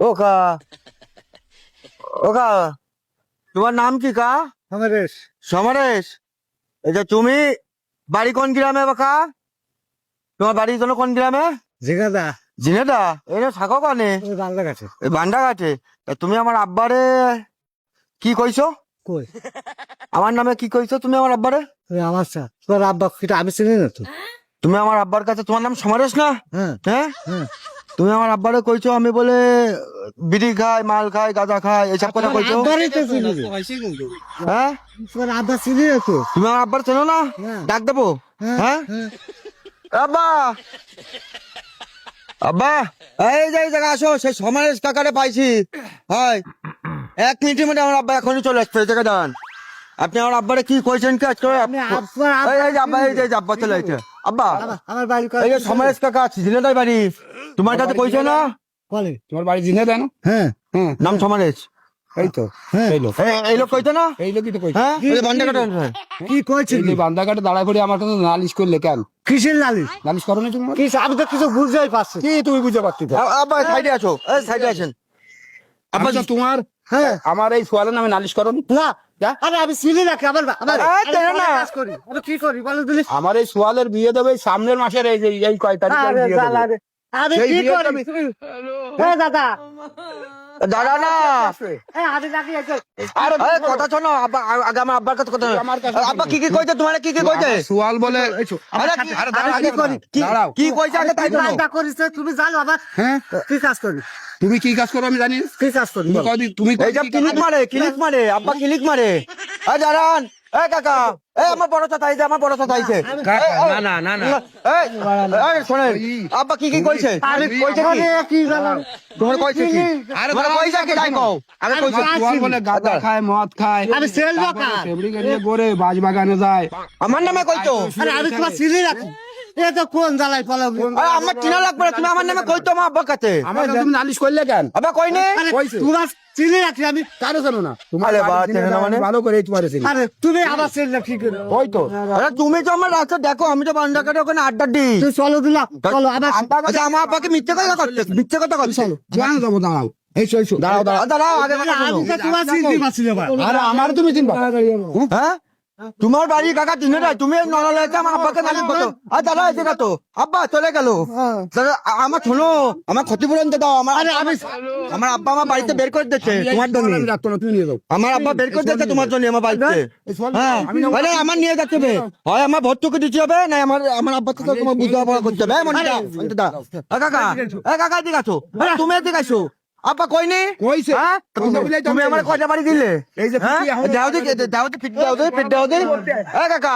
ও কা ও কা তোমার নাম কি কা? সমরেশ। সমরেশ, এই যে তুমি বাড়ি কোন গ্রামে বাকা? তোমার বাড়ি যেন কোন গ্রামে? জিগাদা জিনেদা এই থাকো কানে ওই বাংলা কাছে। এই বান্ডাঘাটে। তা তুমি আমার আব্বারে কি কইছো? কই আমার নামে কি কইছো তুমি আমার আব্বারে? তুই আমার সা তোর আব্বা কিটা আমি চিনি না তো। তুমি আমার আব্বার কাছে, তোমার নাম সমরেশ না? হ্যাঁ হ্যাঁ, হ্যাঁ। তুমি আমার আব্বারে কইছো আমি বলে বিড়ি খাই, মাল খাই, গাঁজা খাই, এইসব কথা কইছো। আব্বারই তো চিনি রে। হ্যাঁ, তোর আব্বা চিনি না তো। তুমি আমার আব্বার চেনো না? হ্যাঁ। ডাক দেবো? হ্যাঁ, হ্যাঁ। আব্বা আব্বা, এই যে এই জায়গা আসো, সেই সমরেশ কাকারে পাইছি। হয় 1 মিনিটের মধ্যে আমার আব্বা এখনই চলে আসছে। এই জায়গায় দাঁড়ান। আপনি আমার আব্বারে কি কইছেন কি আজকে? আমি আব্বা এই যে আব্বা, এই যে আব্বা চলে আসছে। আব্বা, আমার বাড়ি এই যে সমরেশ কাকা আছে, ঝিনেদার বাড়ি, তোমার কাছে কইছে না? কলে। তোমার বাড়ি জিনে দেন? হ্যাঁ হ্যাঁ, নাম সমরেশ। এই তো হ্যাঁ। এই লোক, এই লোক কইতো না? এই লোকই তো কইছে। হ্যাঁ, ওই যে বান্ডা কাটা আছে। কি কইছিস? এই যে বান্দাঘাটে দাঁড়ায় পড়ে আমার কাছে নালিশ করলে কেন? কিসের লালিশ? নালিশ করো না তুমি? কি আমি তো কিছু বুঝতেই পারছি। কি তুমি বুঝতে পারছি তো? আব্বা সাইডে আছো, এই সাইডে আছেন। আব্বা তোমার হ্যাঁ আমার এই সোয়ালের নামে নালিশ করো না আরে আমি চিনি নাকি আমার আমার এই তো না। কাজ করি আমি কি করি বলো দিলি। আমার এই সোয়ালের বিয়ে দেবে এই সামনের মাসের এই যে এই কয় তারিখে আরে বিয়ে জ্বালা দেবে। রে। আমি সেই কি বিয়েটা করি আমি- তুমি- হ্যাঁ দাদা দাঁড়া না। হ্যাঁ আমি নাকি একজন আরে এই কথা শোনো আব্বা, আগে আমার আব্বার কাছে কথা। আমার কাছে আব্বা কি কি কইছে, তোমার কি কি কইছে? আমার সোয়াল বলে আরে কি- আরে আরে দাঁড়াও, কি আগে করি? দাঁড়াও। কি কইছে আগে তাই শোনো। কাজটা করিস তুমি জানো আবার হ্যাঁ, কি কাজ করি তুমি কি কাজ করো আমি জানি। কি কাজ করি তুমি বলো। কদিন তুমি এই সব ক্লিক মারে, ক্লিক মারে, আব্বা ক্লিক মারে। এই দাঁড়ান, এই কাকা, এই আমার বড় চাচা আইছে, আমার বড় চাচা আইছে। না না না না এই এই শোনেন, আব্বা কি কি কইছে? আরে কইছে কি? আরে কি জানো তোমার কইছে কি? আরে তোমার দাঁড়াও, কইছে কি তাই কও? আগে কইছে তোমার সোয়াল বলে গাঁজা খায়, মদ খায়, আমি সেল তারপরে বাকা ফেবরি গাড়িতে করে বাজ বাগানে যায়। আমার নামে কইতো। আরে আমি তোমার চিনি রাখি এ তো কোন জ্বালাই পালাবো আরে আমার চিনা লাগবে না, তুমি আমার নামে কইতো আমার আব্বার কাছে। আমার কাছে তুমি নালিশ করলে কেন? আব্বা কইনি? আরে কইছে। তোমার চিনি রাখি আমি কারো জানো না তোমার আরে বাড়ি বাবা, চিনে চেনে না দাও, মানে? আমি ভালো করে তোমার চিনি। আরে তুমি আবার চিনি না কি করে ওই তো আরে তুমি তো আমার রাস্তা দেখো, আমি তো বান্ডাকাটে ওখানে আড্ডা দিই। তুই চলো দিলাম চলো আবার আচ্ছা, আমার আব্বাকে মিথ্যে কথা করতে, মিথ্যে কথা করতে। জানো যাবো, দাঁড়াও এইসো এইসো দাঁড়াও দাঁড়াও। দাঁড়াও, আগে কথা আমি শোনো। তো তোমার চিনতে পারছি না ভাই। আরে আমার তুমি চিনবা? হ্যাঁ, তোমার বাড়ি কাকা চিনে নাই, তুমি নড়ালে আমার আব্বাকে নালিশ করতো। আর দাদা এই জায়গা তো আব্বা চলে গেল। দাদা আমার শোনো, আমার ক্ষতিপূরণ দিয়ে দাও। আমার আমার আব্বা আমার বাড়িতে বের করে দিচ্ছে তোমার জন্য। আমি রাখতো না, তুমি নিয়ে যাও। আমার আব্বা বের করে দিচ্ছে তোমার জন্য আমার বাড়িতে। হ্যাঁ, মানে আমার নিয়ে যাচ্ছে হবে, হয় আমার ভর্তুকি দিতে হবে, না আমার আমার আব্বার সাথে তোমার বুঝাপড়া করতে হবে। এই মনিকা, মনিকা, এ কাকা, এ কাকা এদিকে আসো, তুমি এদিকে আসো। আব্বা কইনি? কইছে। হ্যাঁ? কইছে বলেই তো তুমি আমি আমার কয়টা বাড়ি দিলে? এই যে হ্যাঁ? পিটি এখন- দাও দি, দাও দি, পিট দাও দি, পিট দাও দি। এ কাকা,